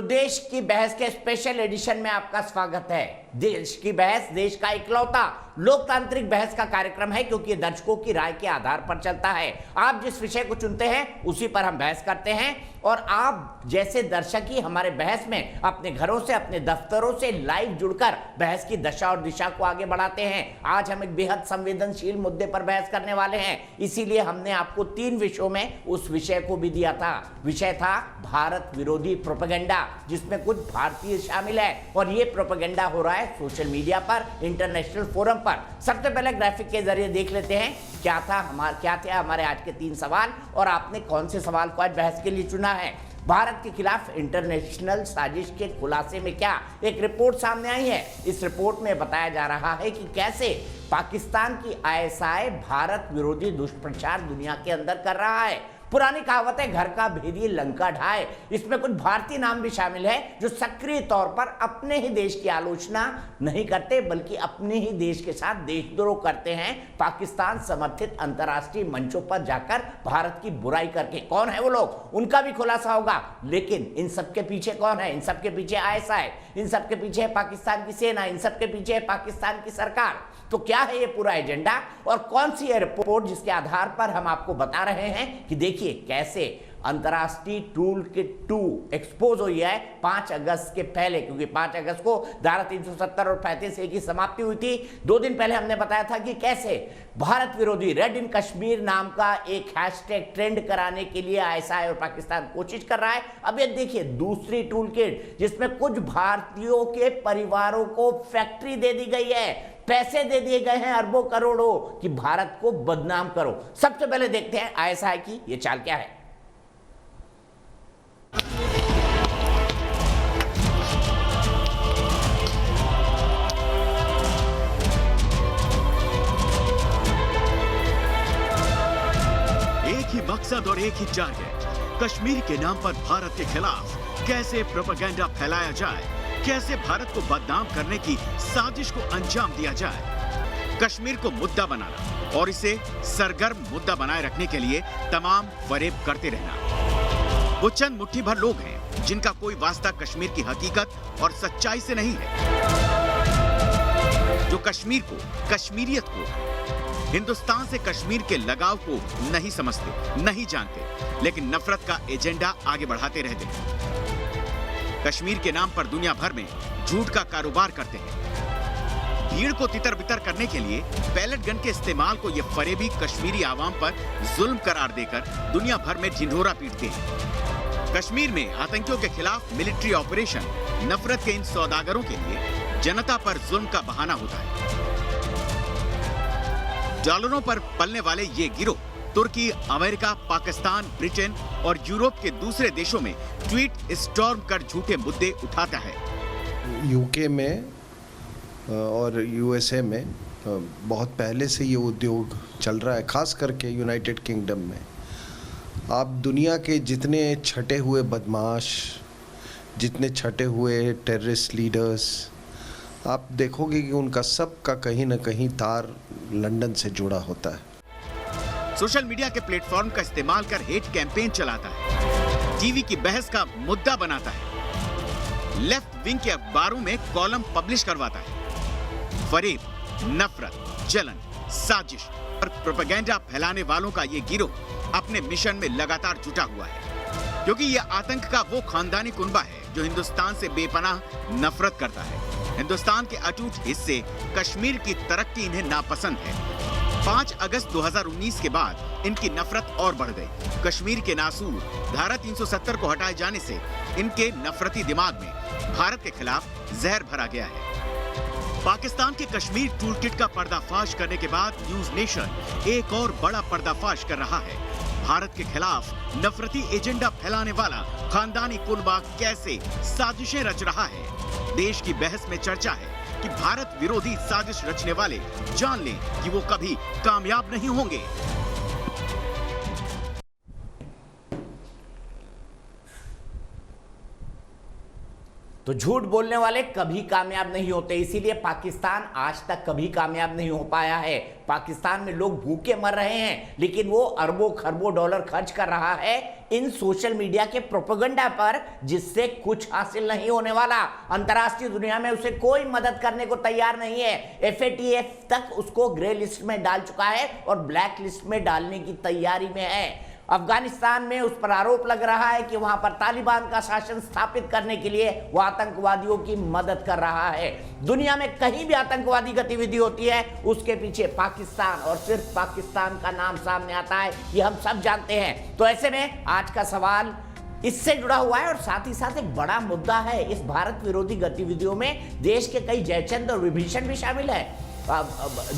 तो देश की बहस के स्पेशल एडिशन में आपका स्वागत है। देश की बहस देश का इकलौता लोकतांत्रिक बहस का कार्यक्रम है, क्योंकि दर्शकों की राय के आधार पर चलता है। आप जिस विषय को चुनते हैं उसी पर हम बहस करते हैं, और आप जैसे दर्शक ही हमारे बहस में अपने घरों से, अपने दफ्तरों से लाइव जुड़कर बहस की दशा और दिशा को आगे बढ़ाते हैं। आज हम एक बेहद संवेदनशील मुद्दे पर बहस करने वाले हैं, इसीलिए हमने आपको 3 विषयों में उस विषय को भी दिया था। विषय था भारत विरोधी प्रोपेगेंडा, जिसमें कुछ भारतीय शामिल है, और ये प्रोपेगेंडा हो रहा है सोशल मीडिया पर, इंटरनेशनल फोरम पर। सबसे पहले ग्राफिक के जरिए देख लेते हैं क्या थे हमारे आज के 3 सवाल, और आपने कौन से सवाल को आज बहस के लिए चुना है। भारत के खिलाफ इंटरनेशनल साजिश के खुलासे में क्या एक रिपोर्ट सामने आई है। इस रिपोर्ट में बताया जा रहा है कि कैसे पाकिस्तान की आईएसआई भारत विरोधी दुष्प्रचार दुनिया के अंदर कर रहा है। पुरानी कहावत है, घर का भेदिए लंका ढाए। इसमें कुछ भारतीय नाम भी शामिल है जो सक्रिय तौर पर अपने ही देश की आलोचना नहीं करते, बल्कि अपने ही देश के साथ देशद्रोह करते हैं, पाकिस्तान समर्थित अंतर्राष्ट्रीय मंचों पर जाकर भारत की बुराई करके। कौन है वो लोग, उनका भी खुलासा होगा। लेकिन इन सबके पीछे कौन है? इन सबके पीछे आईएसआई, इन सबके पीछे है पाकिस्तान की सेना, इन सबके पीछे है पाकिस्तान की सरकार। तो क्या है ये पूरा एजेंडा, और कौन सी है रिपोर्ट जिसके आधार पर हम आपको बता रहे हैं कि देखिए कैसे अंतर्राष्ट्रीय टूल किट 2 एक्सपोज हुई है 5 अगस्त के पहले, क्योंकि 5 अगस्त को धारा 370 और 35A की समाप्ति हुई थी। 2 दिन पहले हमने बताया था कि कैसे भारत विरोधी रेड इन कश्मीर नाम का एक हैशटैग ट्रेंड कराने के लिए आईएसआई और पाकिस्तान कोशिश कर रहा है। अब ये देखिए दूसरी टूल किट, जिसमें कुछ भारतीयों के परिवारों को फैक्ट्री दे दी गई है, पैसे दे दिए गए हैं अरबों करोड़ों कि भारत को बदनाम करो। सबसे पहले देखते हैं आईएसआई की ये चाल क्या है। एक ही मकसद और एक ही टारगेट, कश्मीर के नाम पर भारत के खिलाफ कैसे प्रोपेगेंडा फैलाया जाए, कैसे भारत को बदनाम करने की साजिश को अंजाम दिया जाए। कश्मीर को मुद्दा बनाना और इसे सरगर्म मुद्दा बनाए रखने के लिए तमाम फरेब करते रहना। वो चंद मुट्ठी भर लोग हैं जिनका कोई वास्ता कश्मीर की हकीकत और सच्चाई से नहीं है, जो कश्मीर को, कश्मीरियत को, हिंदुस्तान से कश्मीर के लगाव को नहीं समझते, नहीं जानते, लेकिन नफरत का एजेंडा आगे बढ़ाते रहते हैं। कश्मीर के नाम पर दुनिया भर में झूठ का कारोबार करते हैं। भीड़ को तितर बितर करने के लिए पैलेट गन के इस्तेमाल को ये फरेबी कश्मीरी आवाम पर जुल्म करार देकर दुनिया भर में ढिंढोरा पीटते हैं। कश्मीर में आतंकियों के खिलाफ मिलिट्री ऑपरेशन नफरत के इन सौदागरों के लिए जनता पर जुल्म का बहाना होता है। डॉलरों पर पलने वाले ये गिरोह तुर्की, अमेरिका, पाकिस्तान, ब्रिटेन और यूरोप के दूसरे देशों में ट्वीट स्टॉर्म कर झूठे मुद्दे उठाता है। यूके में और यूएसए में बहुत पहले से ये उद्योग चल रहा है, खास करके यूनाइटेड किंगडम में। आप दुनिया के जितने छटे हुए बदमाश, जितने छटे हुए टेररिस्ट लीडर्स, आप देखोगे कि उनका सबका कहीं ना कहीं तार लंदन से जुड़ा होता है। सोशल मीडिया के प्लेटफॉर्म का इस्तेमाल कर हेट कैंपेन चलाता है, टीवी की बहस का मुद्दा बनाता है, लेफ्ट विंग के अखबारों में कॉलम पब्लिश करवाता है। फरेब, नफरत, जलन, साजिश और प्रोपेगेंडा फैलाने वालों का ये गिरोह अपने मिशन में लगातार जुटा हुआ है, क्योंकि यह आतंक का वो खानदानी कुनबा है जो हिंदुस्तान से बेपनाह नफरत करता है। हिंदुस्तान के अटूट हिस्से कश्मीर की तरक्की इन्हें नापसंद है। 5 अगस्त 2019 के बाद इनकी नफरत और बढ़ गई। कश्मीर के नासूर धारा 370 को हटाए जाने से इनके नफरती दिमाग में भारत के खिलाफ जहर भरा गया है। पाकिस्तान के कश्मीर टूलकिट का पर्दाफाश करने के बाद न्यूज नेशन एक और बड़ा पर्दाफाश कर रहा है। भारत के खिलाफ नफरती एजेंडा फैलाने वाला खानदानी कुनबा कैसे साजिशें रच रहा है। देश की बहस में चर्चा है कि भारत विरोधी साजिश रचने वाले जान लें कि वो कभी कामयाब नहीं होंगे। तो तो झूठ बोलने वाले कभी कामयाब नहीं होते, इसीलिए पाकिस्तान आज तक कभी कामयाब नहीं हो पाया है। पाकिस्तान में लोग भूखे मर रहे हैं, लेकिन वो अरबों खरबों डॉलर खर्च कर रहा है इन सोशल मीडिया के प्रोपेगेंडा पर, जिससे कुछ हासिल नहीं होने वाला। अंतर्राष्ट्रीय दुनिया में उसे कोई मदद करने को तैयार नहीं है। FATF तक उसको ग्रे लिस्ट में डाल चुका है और ब्लैक लिस्ट में डालने की तैयारी में है। अफगानिस्तान में उस पर आरोप लग रहा है कि वहां पर तालिबान का शासन स्थापित करने के लिए वह आतंकवादियों की मदद कर रहा है। दुनिया में कहीं भी आतंकवादी गतिविधि होती है उसके पीछे पाकिस्तान और सिर्फ पाकिस्तान का नाम सामने आता है, ये हम सब जानते हैं। तो ऐसे में आज का सवाल इससे जुड़ा हुआ है और साथ ही साथ एक बड़ा मुद्दा है। इस भारत विरोधी गतिविधियों में देश के कई जयचंद और विभीषण भी शामिल है।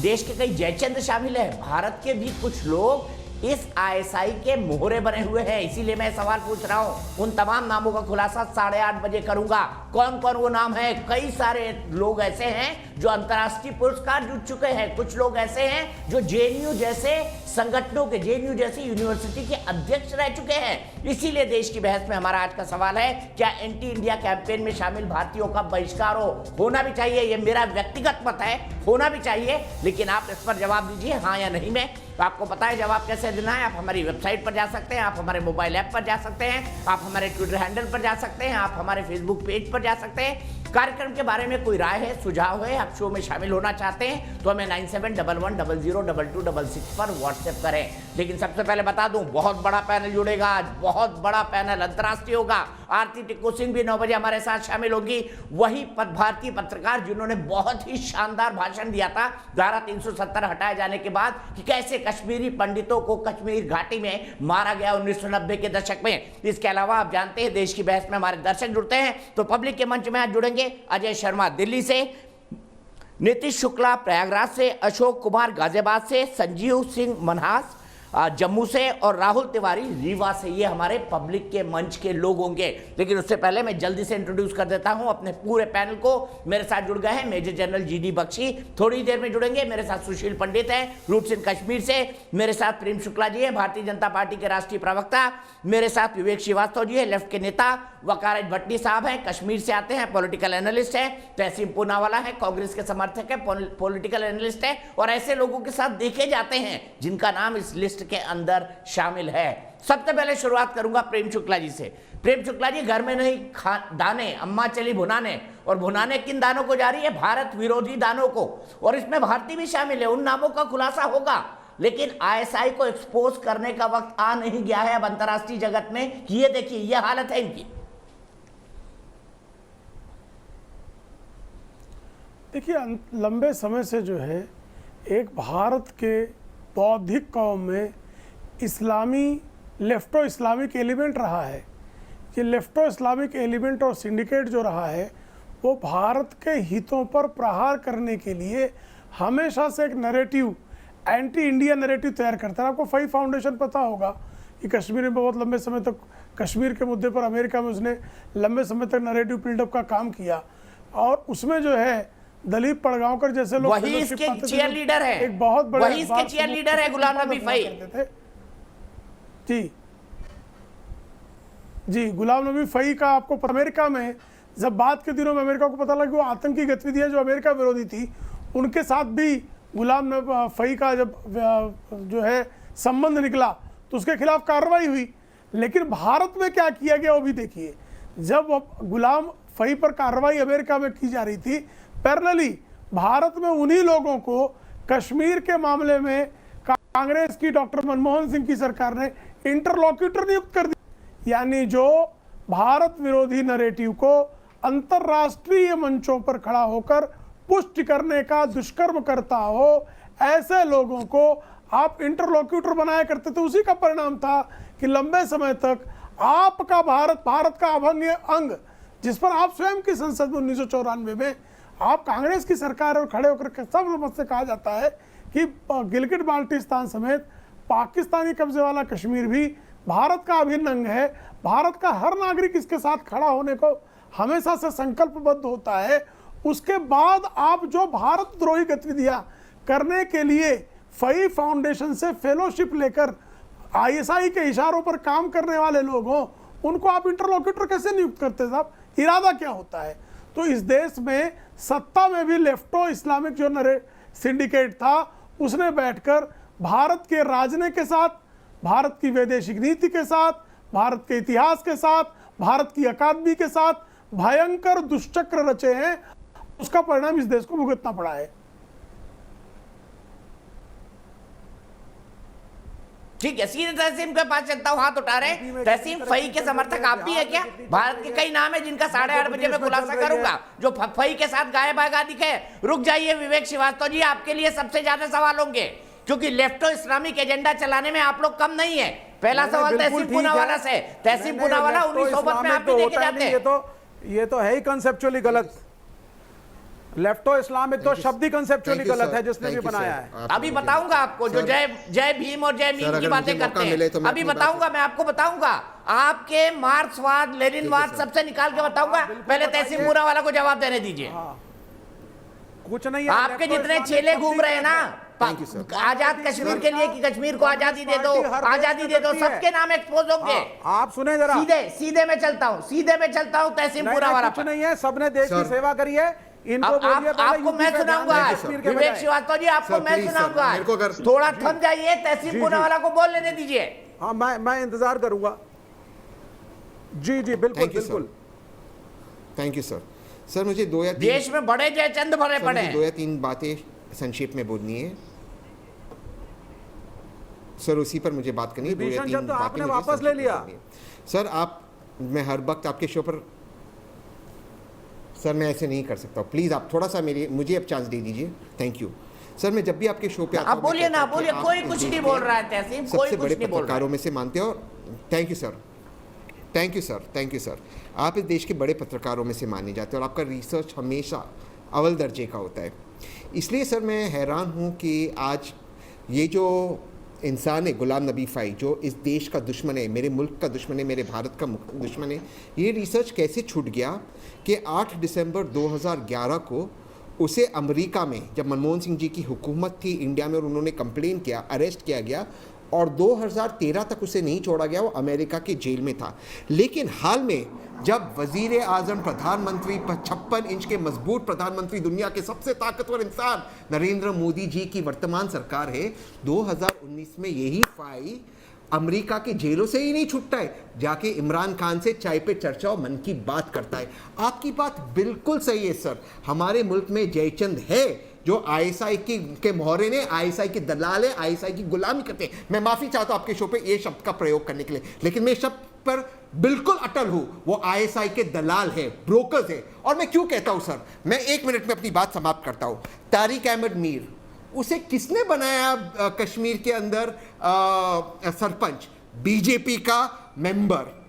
देश के कई जयचंद शामिल है। भारत के भी कुछ लोग इस ISI के मोहरे बने हुए हैं। इसीलिए मैं सवाल पूछ रहा हूं, उन तमाम नामों का खुलासा 8:30 बजे करूंगा। कौन कौन वो नाम है? कई सारे लोग ऐसे हैं जो अंतर्राष्ट्रीय पुरस्कार जीत चुके हैं। कुछ लोग ऐसे हैं जो JNU जैसे संगठनों के, JNU जैसी यूनिवर्सिटी के अध्यक्ष रह चुके हैं। इसीलिए देश की बहस में हमारा आज का सवाल है, क्या एंटी इंडिया कैंपेन में शामिल भारतीयों का बहिष्कार होना भी चाहिए? ये मेरा व्यक्तिगत मत है, होना भी चाहिए, लेकिन आप इस पर जवाब दीजिए हाँ या नहीं में। तो आपको पता है जवाब कैसे देना है। आप हमारी वेबसाइट पर जा सकते हैं, आप हमारे मोबाइल ऐप पर जा सकते हैं, आप हमारे ट्विटर हैंडल पर जा सकते हैं, आप हमारे फेसबुक पेज पर जा सकते हैं। कार्यक्रम के बारे में कोई राय है, सुझाव है, आप शो में शामिल होना चाहते हैं तो हमें 9711002266 पर व्हाट्सएप करें। लेकिन सबसे पहले बता दूं, बहुत बड़ा पैनल जुड़ेगा आज, बहुत बड़ा पैनल अंतर्राष्ट्रीय होगा। आरती टिक्कू सिंह भी 9 बजे हमारे साथ शामिल होगी। वही भारतीय पत्रकार जिन्होंने बहुत ही शानदार भाषण दिया था धारा 370 हटाए जाने के बाद, कि कैसे कश्मीरी पंडितों को कश्मीर घाटी में मारा गया 1990 के दशक में। इसके अलावा आप जानते हैं देश की बहस में हमारे दर्शक जुड़ते हैं, तो पब्लिक के मंच में आज जुड़ेंगे अजय शर्मा दिल्ली से, नीतीश शुक्ला प्रयागराज से, अशोक कुमार गाजियाबाद से, संजीव सिंह मनहास जम्मू से और राहुल तिवारी रीवा से। ये हमारे पब्लिक के मंच के लोग होंगे। लेकिन उससे पहले मैं जल्दी से इंट्रोड्यूस कर देता हूं अपने पूरे पैनल को। मेरे साथ जुड़ गए हैं मेजर जनरल GD बख्शी, थोड़ी देर में जुड़ेंगे। मेरे साथ सुशील पंडित हैं रूट्स इन कश्मीर से, मेरे साथ प्रेम शुक्ला जी है भारतीय जनता पार्टी के राष्ट्रीय प्रवक्ता, मेरे साथ विवेक श्रीवास्तव जी है लेफ्ट के नेता, वकाराज भट्टी साहब हैं कश्मीर से आते हैं, पॉलिटिकल एनालिस्ट है, तहसीन पूनावाला है कांग्रेस के समर्थक है, पॉलिटिकल एनालिस्ट है। और ऐसे लोगों के साथ देखे जाते हैं जिनका नाम इस लिस्ट के अंदर शामिल है। सबसे पहले शुरुआत करूंगा प्रेम शुक्ला जी से। प्रेम शुक्ला जी, घर में नहीं दाने अम्मा चली भुनाने, और भुनाने किन दानों को जा रही है? भारत विरोधी दानों को, और इसमें भारतीय भी शामिल है। उन नामों का खुलासा होगा, लेकिन ISI को एक्सपोज करने का वक्त आ नहीं गया है अब अंतर्राष्ट्रीय जगत में कि ये देखिए ये हालत है इनकी। देखिए, लंबे समय से जो है एक भारत के बौद्धिक कौम में इस्लामी लेफ्टो इस्लामिक एलिमेंट रहा है। ये लेफ्टो इस्लामिक एलिमेंट और सिंडिकेट जो रहा है वो भारत के हितों पर प्रहार करने के लिए हमेशा से एक नैरेटिव, एंटी इंडिया नैरेटिव तैयार करता है। आपको फई फाउंडेशन पता होगा कि कश्मीर में बहुत लंबे समय तक कश्मीर के मुद्दे पर अमेरिका में उसने लंबे समय तक नैरेटिव बिल्डअप का काम किया, और उसमें जो है दलीप पड़गांवकर जैसे लोग वही इसके चीयर लीडर है, एक बहुत बड़े वही इसके चीयर लीडर है गुलाम नबी फई जी। गुलाम नबी फई का आपको अमेरिका में जब बाद के दिनों में अमेरिका को पता लगा कि वो आतंकी गतिविधियां जो अमेरिका विरोधी थी उनके साथ भी गुलाम नबी फई का जब जो है संबंध निकला तो उसके खिलाफ कार्रवाई हुई। लेकिन भारत में क्या किया गया वो भी देखिए। जब गुलाम फई पर कार्रवाई अमेरिका में की जा रही थी, पैरेलली भारत में उन्हीं लोगों को कश्मीर के मामले में कांग्रेस की डॉक्टर मनमोहन सिंह की सरकार ने इंटरलॉक्यूटर नियुक्त कर दिया। यानी जो भारत विरोधी नैरेटिव को अंतर्राष्ट्रीय मंचों पर खड़ा होकर पुष्टि करने का दुष्कर्म करता हो, ऐसे लोगों को आप इंटरलॉक्यूटर बनाया करते थे। उसी का परिणाम था कि लंबे समय तक आपका भारत का अभंग अंग, जिस पर आप स्वयं की संसद में 1994 में आप कांग्रेस की सरकार और खड़े होकर सब मत से कहा जाता है कि गिलगिट बाल्टिस्तान समेत पाकिस्तानी कब्जे वाला कश्मीर भी भारत का अभिन्न अंग है। भारत का हर नागरिक इसके साथ खड़ा होने को हमेशा से संकल्पबद्ध होता है। उसके बाद आप जो भारत द्रोही गतिविधियां करने के लिए फई फाउंडेशन से फेलोशिप लेकर ISI के इशारों पर काम करने वाले लोग हों, उनको आप इंटरलॉक्यूटर कैसे नियुक्त करते साहब? इरादा क्या होता है? तो इस देश में सत्ता में भी लेफ्टो इस्लामिक जो सिंडिकेट था उसने बैठकर भारत के राजने के साथ, भारत की वैदेशिक नीति के साथ, भारत के इतिहास के साथ, भारत की अकादमी के साथ भयंकर दुष्चक्र रचे हैं। उसका परिणाम इस देश को भुगतना पड़ा है। ठीक है, सीधे तहसीम के पास चलता हूँ, हाथ उठा रहे हैं। तहसीम फई के समर्थक आप भी है क्या? भारत के कई नाम है जिनका 8:30 बजे मैं खुलासा करूंगा, जो फई के साथ गाय बागा दिखे। रुक जाइए विवेक श्रीवास्तव जी, आपके लिए सबसे ज्यादा सवाल होंगे, क्योंकि लेफ्टो इस्लामिक एजेंडा चलाने में आप लोग कम नहीं है। पहला सवाल तहसीम पूनावाला से। तहसीम पूनावाला 1900 में आप भी देखे जाते हैं। ये तो है ही कंसेप्चुअली गलत। लेफ्टो इस्लामिक तो शब्द ही कंसेप्चुअली गलत है जिसने भी बनाया है। अभी बताऊंगा आपको, जो जय भीम और जय मीम की बातें करते हैं, अभी बताऊंगा, मैं आपको बताऊंगा। आपके मार्क्सवाद लेनिनवाद सबसे निकाल के बताऊंगा। पहले तहसीम पूनावाला को जवाब देने दीजिए। कुछ नहीं, आपके जितने चेले घूम रहे हैं ना आजाद कश्मीर के लिए कि कश्मीर को आजादी दे दो, आजादी दे दो, सबके नाम एक्सपोज होंगे। आप सुने जरा, सीधे में चलता हूँ तहसीम पूनावाला कुछ नहीं है, सबने देश की सेवा करी है। इनको आपको मैं सुनाऊंगा विवेक श्रीवास्तव जी, आपको मैं सुनाऊंगा। थोड़ा थम जाइए, तहसीम पूनावाला को बोल लेने दीजिए। हाँ, मैं इंतजार करूंगा। जी जी बिल्कुल बिल्कुल। Thank you sir. सर मुझे दो या तीन, देश में बड़े जयचंद भरे पड़े हैं। 2 या 3 बातें संक्षेप में बोलनी है सर, उसी पर मुझे बात करनी है। 2 या 3 तो बातें आपने मुझे वापस ले लिया सर। मैं हर वक्त आपके शो पर सर, मैं ऐसे नहीं कर सकता। प्लीज़ आप थोड़ा सा मुझे अब चांस दे दीजिए। Thank you sir. मैं जब भी आपके शो पे आता हूं, आप बोलिए ना, बोलिए, कोई कुछ नहीं बोल रहा है तहसीम, कोई सबसे कुछ बड़े नहीं बोल रहा है। पत्रकारों में से मानते हो। Thank you sir, thank you sir, thank you sir. आप इस देश के बड़े पत्रकारों में से माने जाते हैं और आपका रिसर्च हमेशा अव्वल दर्जे का होता है। इसलिए सर मैं हैरान हूँ कि आज ये जो इंसान है गुलाम नबी फ़ाई, जो इस देश का दुश्मन है, मेरे मुल्क का दुश्मन है, मेरे भारत का दुश्मन है, ये रिसर्च कैसे छूट गया कि 8 दिसंबर 2011 को उसे अमेरिका में, जब मनमोहन सिंह जी की हुकूमत थी इंडिया में और उन्होंने कंप्लेन किया, अरेस्ट किया गया और 2013 तक उसे नहीं छोड़ा गया, वो अमेरिका की जेल में था। लेकिन हाल में जब वजीर आज़म, प्रधानमंत्री, 56 इंच के मजबूत प्रधानमंत्री, दुनिया के सबसे ताकतवर इंसान नरेंद्र मोदी जी की वर्तमान सरकार है, 2019 में यही फ़ाई अमेरिका के जेलों से ही नहीं छूटता है, जाके इमरान खान से चाय पे चर्चा और मन की बात करता है। आपकी बात बिल्कुल सही है सर। हमारे मुल्क में जयचंद है जो आईएसआई के मोहरे ने, आईएसआई के दलाल है, आईएसआई की गुलामी करते हैं। मैं माफ़ी चाहता हूँ आपके शो पे ये शब्द का प्रयोग करने के लिए, लेकिन मैं शब्द पर बिल्कुल अटल हूँ। वो आईएसआई के दलाल है, ब्रोकर्स है। और मैं क्यों कहता हूँ सर, मैं 1 मिनट में अपनी बात समाप्त करता हूँ। तारिक अहमद मीर, उसे किसने बनाया कश्मीर के अंदर सरपंच? बीजेपी का मेंबर।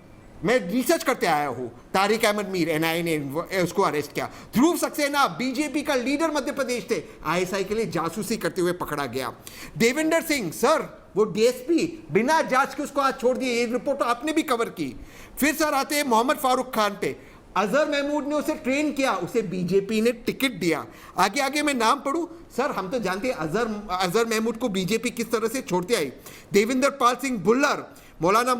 मैं रिसर्च करते आया हूँ। तारिक अहमद मीर, एनआईए ने उसको अरेस्ट किया। ध्रुव सक्सेना बीजेपी का लीडर मध्य प्रदेश थे, आईएसआई के लिए जासूसी करते हुए पकड़ा गया। देवेंद्र सिंह सर, वो डीएसपी, बिना जांच के उसको आज छोड़ दिया। ये रिपोर्ट आपने भी कवर की। फिर सर आते हैं मोहम्मद फारूक खान पे। अजहर महमूद ने उसे ट्रेन किया, उसे बीजेपी ने टिकट दिया। आगे आगे मैं नाम पढ़ूं सर, हम तो जानते हैं अजहर महमूद को बीजेपी किस तरह से छोड़ते आई। देवेंद्र पाल सिंह भुल्लर, मौलाना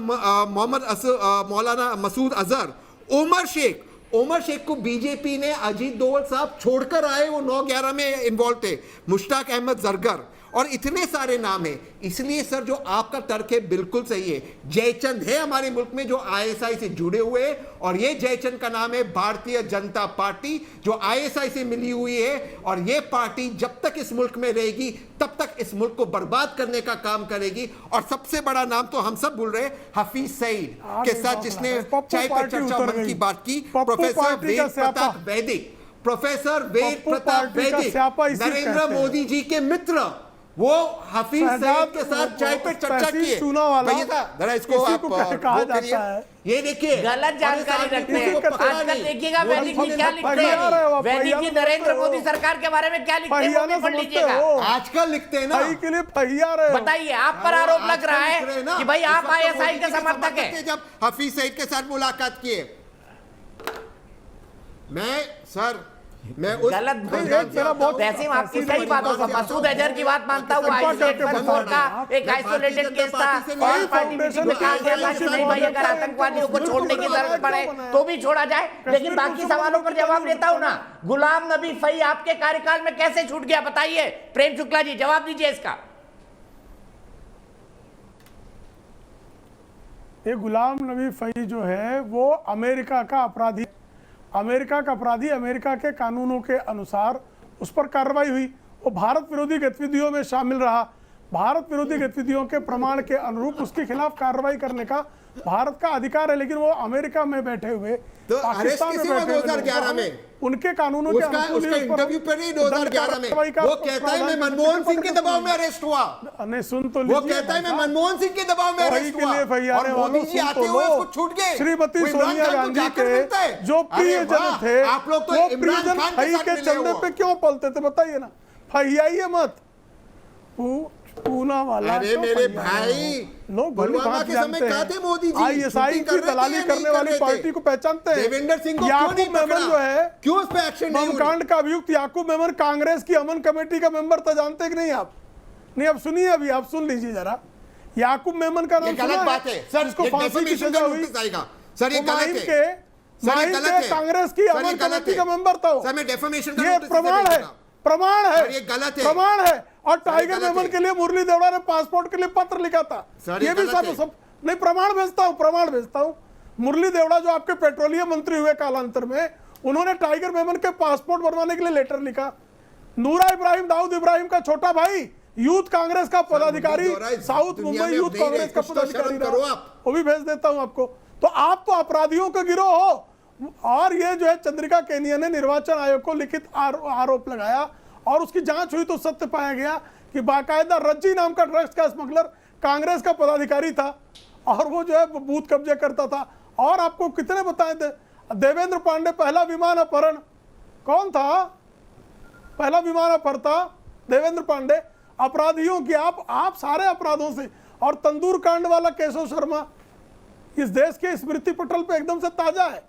मसूद अजहर, उमर शेख को बीजेपी ने, अजीत दोवल साहब छोड़कर आए, वो 9/11 में इन्वॉल्व थे। मुश्ताक अहमद जरगर और इतने सारे नाम हैं। इसलिए सर जो आपका तर्क है बिल्कुल सही है। जयचंद है हमारे मुल्क में जो आईएसआई से जुड़े हुए, और ये जयचंद का नाम है भारतीय जनता पार्टी, जो आईएसआई से मिली हुई है। और ये पार्टी जब तक इस मुल्क में रहेगी तब तक इस मुल्क को बर्बाद करने का काम करेगी। और सबसे बड़ा नाम तो हम सब भूल रहे, हफीज सईद के साथ जिसने चाय पर चर्चा मन की बात की, प्रोफेसर वेद प्रताप वैदिक, नरेंद्र मोदी जी के मित्र, वो हफीज सईद के साथ चाय पे चर्चा की है। जरा इसको आप वो करिए। ये देखिए गलत जानकारी रखते हैं। आजकल देखिएगा वैदिक जी क्या लिखते हैं, वैदिक जी नरेंद्र मोदी सरकार के बारे में क्या लिखते हैं, वो भी पढ़ लीजिएगा। आजकल लिखते हैं ना, के लिए पहिया रहे हो। बताइए, आप पर आरोप लग रहा है कि भाई आप आईएसआई के समर्थक हैं। जब हफीज सईद के साथ मुलाकात किए, मैं सर मैं उस गलत तहसीम आपकी मैं सही बातों का मसूद अजहर की बात मानता हूँ। आइसोलेशन का एक आइसोलेटेड केस था और पार्टी मीटिंग में कहा गया था कि नहीं भाई अगर आतंकवादियों को छोड़ने की जरूरत पड़े तो भी छोड़ा जाए, लेकिन बाकी सवालों पर जवाब देता हूँ ना। गुलाम नबी फई आपके कार्यकाल में कैसे छूट गया बताइए? प्रेम शुक्ला जी जवाब दीजिए इसका। ये गुलाम नबी फई जो है वो अमेरिका का अपराधी, अमेरिका का अपराधी, अमेरिका के कानूनों के अनुसार उस पर कार्रवाई हुई। वो भारत विरोधी गतिविधियों में शामिल रहा, भारत विरोधी गतिविधियों के प्रमाण के अनुरूप उसके खिलाफ कार्रवाई करने का भारत का अधिकार है। लेकिन वो अमेरिका में बैठे हुए, तो पाकिस्तान में बैठे 2011 में उनके कानूनों के अनुकूल उसका इंटरव्यू पर नहीं 2011 में वो कहता है मैं मनमोहन सिंह के दबाव में अरेस्ट हुआ। नहीं सुन तो वो कहता है मैं मनमोहन सिंह के दबाव में अरेस्ट हुआ और मोदी जी आते हुए उसको छूट गए। श्रीमती सोनिया गांधी के जो प्रियजन थे आप लोग तो इमरान खान फई के चंदे पे क्यों पलते थे बताइए ना? फैयाइए मत। पूना वाला अरे मेरे भाई लोग पुलवामा के समय कहाँ थे मोदी जी? आईएसआई की दलाली करने वाली पार्टी को पहचानते हैं। देवेंद्र सिंह को याकूब मेमन जो है, क्यों उस पे एक्शन नहीं हुआ? बमकांड का अभियुक्त याकूब मेमन कांग्रेस की अमन कमेटी का मेंबर था, जानते कि नहीं आप? नहीं, अब सुनिए, अभी आप सुन लीजिए जरा। याकूब मेमन का नाम गलत बात है सर, इसको फांसी की सजा हुई सर, ये गलत है कांग्रेस की अमन कमेटी का मेंबर था। सर मैं डेफेमेशन ये प्रमाण है, प्रमाण है, ये गलत है, प्रमाण है। और टाइगर मेमन के लिए मुरली देवड़ा ने पासपोर्ट के लिए पत्र लिखा था। ये भी सब नहीं, प्रमाण भेजता हूं, प्रमाण भेजता हूं। मुरली देवड़ा जो आपके पेट्रोलियम मंत्री हुए कालांतर में, उन्होंने टाइगर मेमन के पासपोर्ट बनवाने के लिए लेटर लिखा। नूरा इब्राहिम, दाऊद इब्राहिम का छोटा भाई, यूथ कांग्रेस का पदाधिकारी, साउथ मुंबई यूथ कांग्रेस का पदाधिकारी रहा, वो भी भेज देता हूं आपको। तो आप तो अपराधियों का गिरोह हो। और ये जो है चंद्रिका केनिया ने निर्वाचन आयोग को लिखित आरोप लगाया और उसकी जांच हुई तो सत्य पाया गया कि बाकायदा रज्जी नाम का ड्रग्स का स्मगलर कांग्रेस का पदाधिकारी था और वो जो है बूथ कब्जे करता था। और आपको कितने बताए थे? देवेंद्र पांडे पहला विमान अपहरण कौन था? पहला विमान अपहरता देवेंद्र पांडे। अपराधियों की आप सारे अपराधों से, और तंदूर कांड वाला केशव शर्मा इस देश के स्मृति पटल पे एकदम से ताजा है।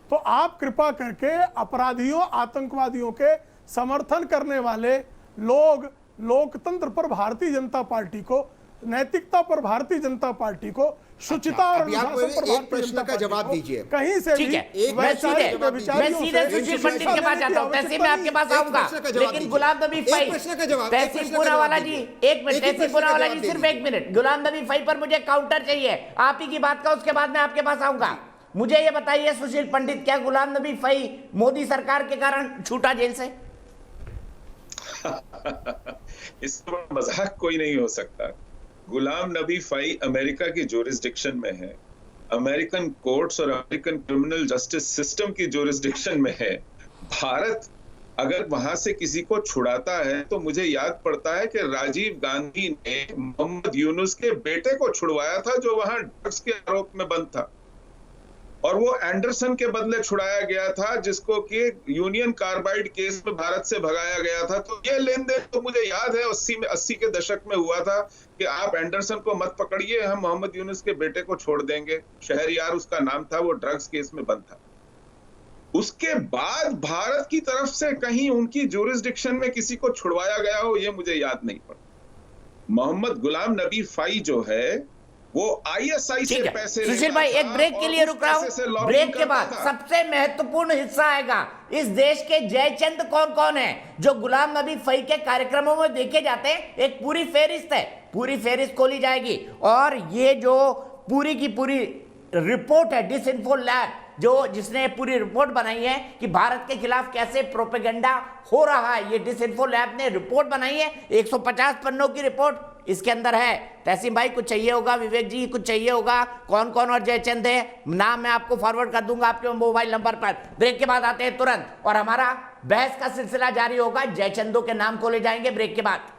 तो आप कृपा करके अपराधियों, आतंकवादियों के समर्थन करने वाले लोग, लोकतंत्र पर भारतीय जनता पार्टी को, नैतिकता पर भारतीय जनता पार्टी को, शुचिता और अनुशासन पर एक प्रश्न का जवाब दीजिए कहीं से ठीक है। मैं सीधे सुशील पंडित के पास जाता हूं, तहसील में आपके पास आऊंगा, लेकिन गुलाम नबी फई, तहसील पूनावाला जी एक मिनट, तहसील पूनावाला जी सिर्फ एक मिनट। गुलाम नबी फई पर मुझे काउंटर चाहिए आप ही की बात का, उसके बाद मैं आपके पास आऊंगा। मुझे ये बताइए सुशील पंडित, क्या गुलाम नबी फई मोदी सरकार के कारण छूटा जेल से? इससे बड़ा मजाक कोई नहीं हो सकता। गुलाम नबी फई अमेरिका की जोरिस्डिक्शन में है, अमेरिकन कोर्ट्स और अमेरिकन क्रिमिनल जस्टिस सिस्टम की जोरिस्डिक्शन में है। भारत अगर वहां से किसी को छुड़ाता है तो मुझे याद पड़ता है कि राजीव गांधी ने मोहम्मद यूनुस के बेटे को छुड़वाया था जो वहां ड्रग्स के आरोप में बंद था, और वो एंडरसन के बदले छुड़ाया गया था जिसको कि यूनियन कार्बाइड केस में भारत से भगाया गया था। तो ये लेन देन तो मुझे याद है 80 के दशक में हुआ था कि आप एंडरसन को मत पकड़िए, हम मोहम्मद यूनुस के बेटे को छोड़ देंगे। शहरयार उसका नाम था, वो ड्रग्स केस में बंद था। उसके बाद भारत की तरफ से कहीं उनकी ज्यूरिसडिक्शन में किसी को छुड़वाया गया हो, ये मुझे याद नहीं पड़ा। मोहम्मद गुलाम नबी फई जो है वो आईएसआई से पैसे, सुशील भाई एक ब्रेक के लिए रुक रहा हूं, ब्रेक के बाद सबसे महत्वपूर्ण हिस्सा आएगा। इस देश के जयचंद कौन कौन है जो गुलाम नबी फई के कार्यक्रमों में देखे जाते हैं? एक पूरी फेरिस्त है, पूरी फेरिस्त खोली जाएगी। और ये जो पूरी की पूरी रिपोर्ट है डिसइंफो लैब, जो जिसने पूरी रिपोर्ट बनाई है कि भारत के खिलाफ कैसे प्रोपेगेंडा हो रहा है, ये डिसइंफो लैब ने रिपोर्ट बनाई है, 150 पन्नों की रिपोर्ट इसके अंदर है। तहसीम भाई कुछ चाहिए होगा, विवेक जी कुछ चाहिए होगा, कौन कौन और जयचंद है, नाम मैं आपको फॉरवर्ड कर दूंगा आपके मोबाइल नंबर पर। ब्रेक के बाद आते हैं तुरंत और हमारा बहस का सिलसिला जारी होगा, जयचंदों के नाम खोले जाएंगे ब्रेक के बाद।